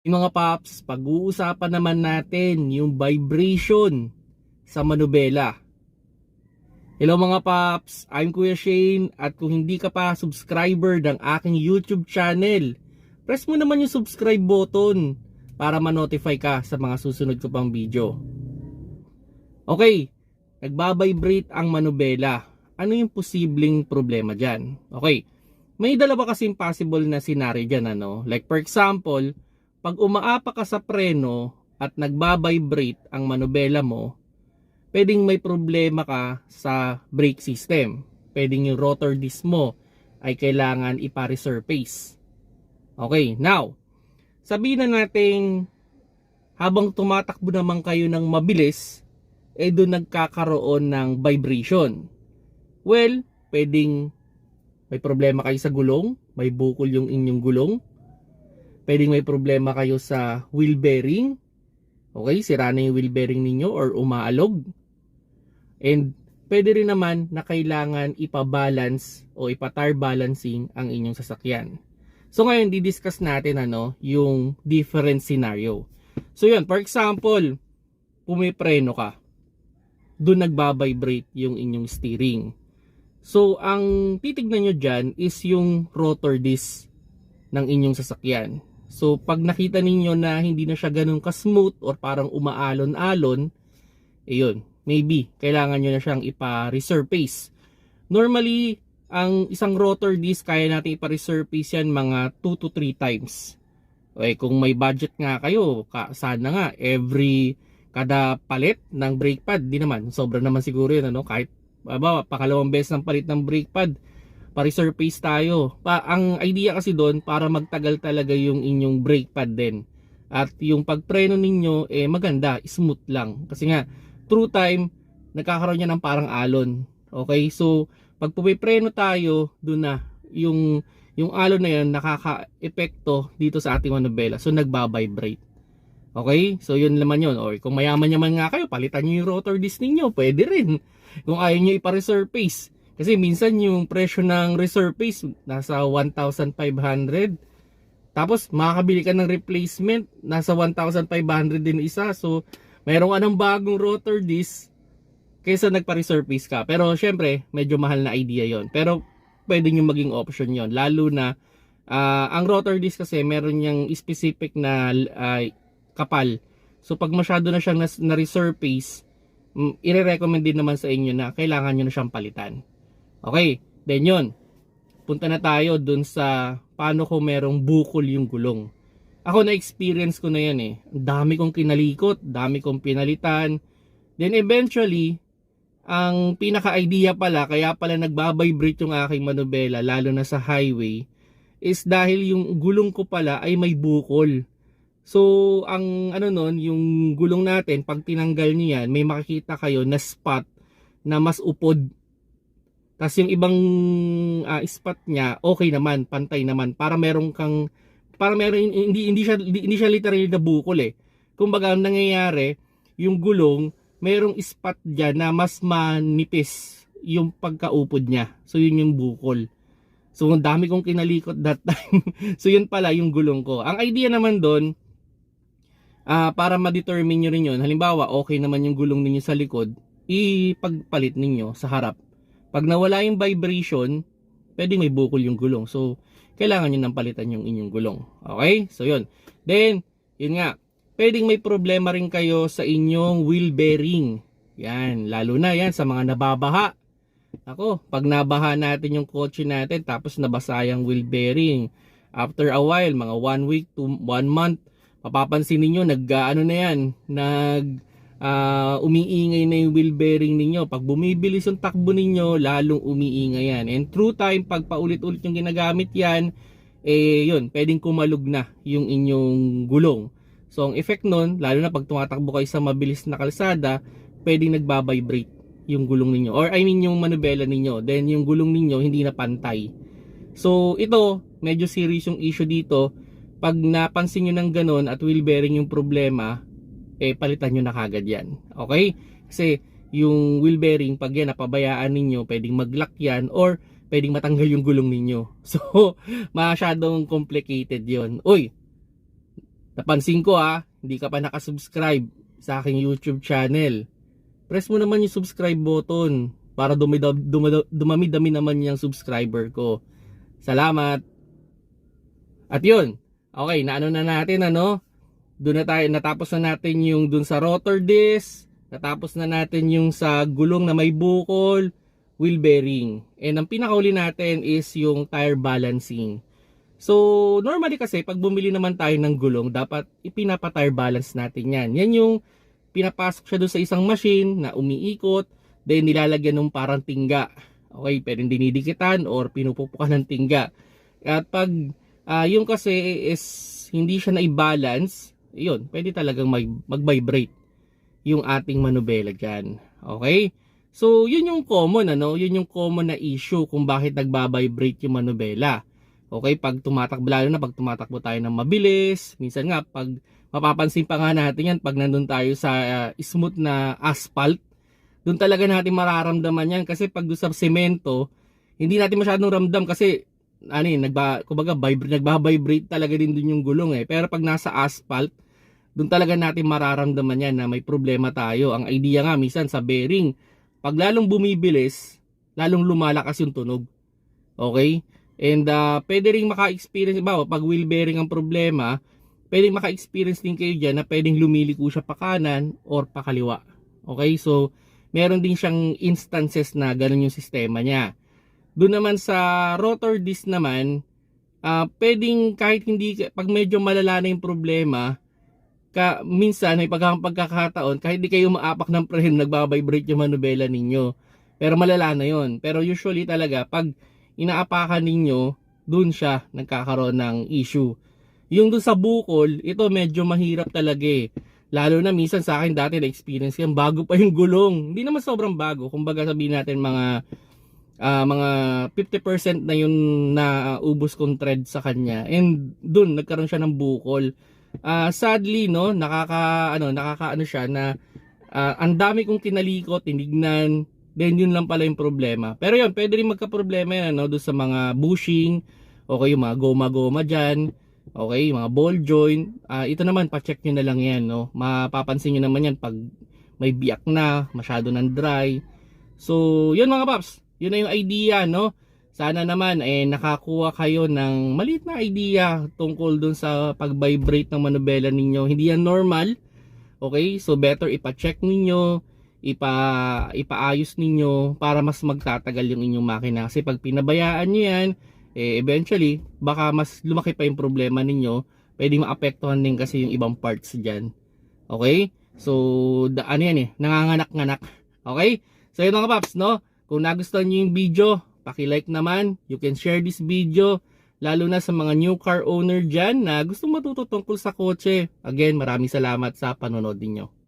Yung mga paps, pag-uusapan naman natin yung vibration sa manubela. Hello mga paps, I'm Kuya Shane at kung hindi ka pa subscriber ng aking YouTube channel, press mo naman yung subscribe button para ma-notify ka sa mga susunod ko pang video. Okay, nagbabibrate ang manubela. Ano yung posibleng problema dyan? Okay, may dalawa kasing possible na scenario dyan. Like for example, pag umaapa ka sa preno at nagbabibrate ang manubela mo, pwedeng may problema ka sa brake system. Pwedeng yung rotor disc mo ay kailangan ipa-resurface. Okay, now, sabihin na natin habang tumatakbo naman kayo ng mabilis, doon nagkakaroon ng vibration. Well, pwedeng may problema kayo sa gulong, may bukol yung inyong gulong. Pwedeng may problema kayo sa wheel bearing. Okay, sira na yung wheel bearing ninyo or umaalog. And pwede rin naman na kailangan ipabalance o ipa-tire balancing ang inyong sasakyan. So ngayon, di-discuss natin yung different scenario. So yun, for example, pumipreno ka. Doon nagbabibrate yung inyong steering. So ang titignan nyo dyan is yung rotor disc ng inyong sasakyan. So pag nakita ninyo na hindi na siya ganun ka-smooth or parang umaalon-alon, yun, maybe kailangan nyo na siyang ipa-resurface. Normally, ang isang rotor disc kaya natin ipa-resurface yan mga 2 to 3 times. Okay, kung may budget nga kayo, sana nga kada palit ng brake pad, di naman, sobra naman siguro yun, kahit pakalawang beses ng palit ng brake pad, pa-resurface tayo. Ang idea kasi doon para magtagal talaga yung inyong brake pad din. At yung pagpreno ninyo maganda, smooth lang. Kasi nga through time nagkakaroon niya ng parang alon. Okay? So pag pumipreno tayo, doon na yung alon na yan nakaka-epekto dito sa ating manubela. So nagba-vibrate. Okay? So yun naman yun. Or kung mayaman naman nga kayo, palitan niyo yung rotor disc ninyo, pwede rin. Kung ayaw niyo ipa-resurface. Kasi minsan yung presyo ng resurface nasa 1,500. Tapos makakabili ka ng replacement, nasa 1,500 din isa. So mayroon ka ng bagong rotor disc kaysa nagpa-resurface ka. Pero syempre, medyo mahal na idea yon. Pero pwede nyo maging option yon. Lalo na ang rotor disc kasi meron niyang specific na kapal. So pag masyado na siyang na-resurface, i-recommend din naman sa inyo na kailangan nyo na siyang palitan. Okay, then yun. Punta na tayo dun sa paano kung merong bukol yung gulong. Ako na-experience ko na yan Ang dami kong kinalikot, dami kong pinalitan. Then eventually, ang pinaka-idea pala, kaya pala nagbabibrate yung aking manubela, lalo na sa highway, is dahil yung gulong ko pala ay may bukol. So, ang yung gulong natin, pag tinanggal niyo yan, may makikita kayo na spot na mas upod. Tapos yung ibang spot niya, okay naman, pantay naman. Para meron hindi siya literally na bukol Kumbaga ang nangyayari, yung gulong, merong spot diyan na mas manipis yung pagkaupod niya. So yun yung bukol. So ang dami kong kinalikot that time. So yun pala yung gulong ko. Ang idea naman doon, para ma-determine nyo rin yun, halimbawa okay naman yung gulong ninyo sa likod, ipagpalit ninyo sa harap. Pag nawala yung vibration, pwedeng may bukol yung gulong. So, kailangan nyo nang palitan yung inyong gulong. Okay? So, yun. Then, yun nga. Pwedeng may problema rin kayo sa inyong wheel bearing. Yan. Lalo na yan sa mga nababaha. Ako, pag nabaha natin yung kotse natin, tapos nabasa yung wheel bearing. After a while, mga 1 week to 1 month, mapapansin niyo umiingay na yung wheel bearing ninyo. Pag bumibilis yung takbo ninyo, lalong umiingay yan. And through time, pag paulit-ulit yung ginagamit yan, yun, pwedeng kumalog na yung inyong gulong. So, ang effect nun, lalo na pag tumatakbo kayo sa mabilis na kalsada, pwedeng nagbabibrate yung gulong ninyo. Or I mean, yung manubela ninyo. Then, yung gulong ninyo, hindi na pantay. So, ito, medyo serious yung issue dito. Pag napansin nyo ng ganun at wheel bearing yung problema, palitan nyo na kagad yan. Okay? Kasi yung wheel bearing, pag yan napabayaan ninyo, pwedeng mag-lock yan or pwedeng matanggal yung gulong ninyo. So, masyadong complicated yon. Uy, Napansin ko hindi ka pa nakasubscribe sa aking YouTube channel. Press mo naman yung subscribe button para dumami-dami naman yung subscriber ko. Salamat. At yun, okay, naano na natin doon na tayo, natapos na natin yung doon sa rotor disc, natapos na natin yung sa gulong na may bukol, wheel bearing. And ang pinakauli natin is yung tire balancing. So, normally kasi pag bumili naman tayo ng gulong, dapat ipinapa-tire balance natin yan. Yan yung pinapasok siya doon sa isang machine na umiikot, then nilalagyan ng parang tingga. Okay, pwedeng dinidikitan or pinupupukan ng tingga. At pag yung kasi is hindi siya na-balance, yun, pwede talagang mag-vibrate yung ating manubela dyan. Okay? So, yun yung common, yun yung common na issue kung bakit nagbabibrate yung manubela. Okay, pag tumatakbo, lalo na pag tumatakbo tayo ng mabilis, minsan nga, pag mapapansin pa nga natin yan, pag nandun tayo sa smooth na asphalt, doon talaga natin mararamdaman yan. Kasi pag doon sa semento, hindi natin masyadong ramdam kasi, nagbabibrate talaga din doon yung gulong Pero pag nasa asphalt, doon talaga natin mararamdaman yan na may problema tayo. Ang idea nga, minsan sa bearing, pag lalong bumibilis, lalong lumalakas yung tunog. Okay? And pwede rin maka-experience, pag wheel bearing ang problema, pwedeng maka-experience din kayo dyan na pwedeng lumiliko siya pa kanan or pa kaliwa. Okay, so meron din siyang instances na ganun yung sistema niya. Doon naman sa rotor disc naman, pwedeng kahit hindi, pag medyo malala na yung problema, minsan may pagkakataon, kahit hindi kayo maapak ng preno, nagbabibrate yung manubela ninyo. Pero malala na yun. Pero usually talaga, pag inaapakan ninyo, dun siya nagkakaroon ng issue. Yung dun sa bukol, ito medyo mahirap talaga Lalo na minsan sa akin dati na-experience yan, bago pa yung gulong. Hindi naman sobrang bago. Kumbaga sabihin natin mga 50% na yun na ubos kong thread sa kanya. And dun, nagkaroon siya ng bukol. Sadly, nakakaano siya na ang dami kong kinalikot, tinignan. Then yun lang pala yung problema. Pero yun, pwede rin magka-problema yan doon sa mga bushing, okay, yung mga goma-goma dyan, okay, yung mga ball joint. Ito naman, pa-check nyo na lang yan. Mapapansin nyo naman yan pag may biyak na, masyado ng dry. So, yun mga paps, yun na yung idea, Sana naman nakakuha kayo ng maliit na idea tungkol dun sa pag-vibrate ng manubela ninyo. Hindi yan normal. Okay, so better ipa-check ninyo, ipaayos ninyo para mas magtatagal yung inyong makina. Kasi pag pinabayaan nyo yan, eventually, baka mas lumaki pa yung problema ninyo. Pwede maapektuhan din kasi yung ibang parts dyan. Okay? So, nanganganak-nganak. Okay? So, yun mga paps, Kung nagustuhan nyo yung video, paki-like naman. You can share this video. Lalo na sa mga new car owner dyan na gustong matuto tungkol sa kotse. Again, maraming salamat sa panonood ninyo.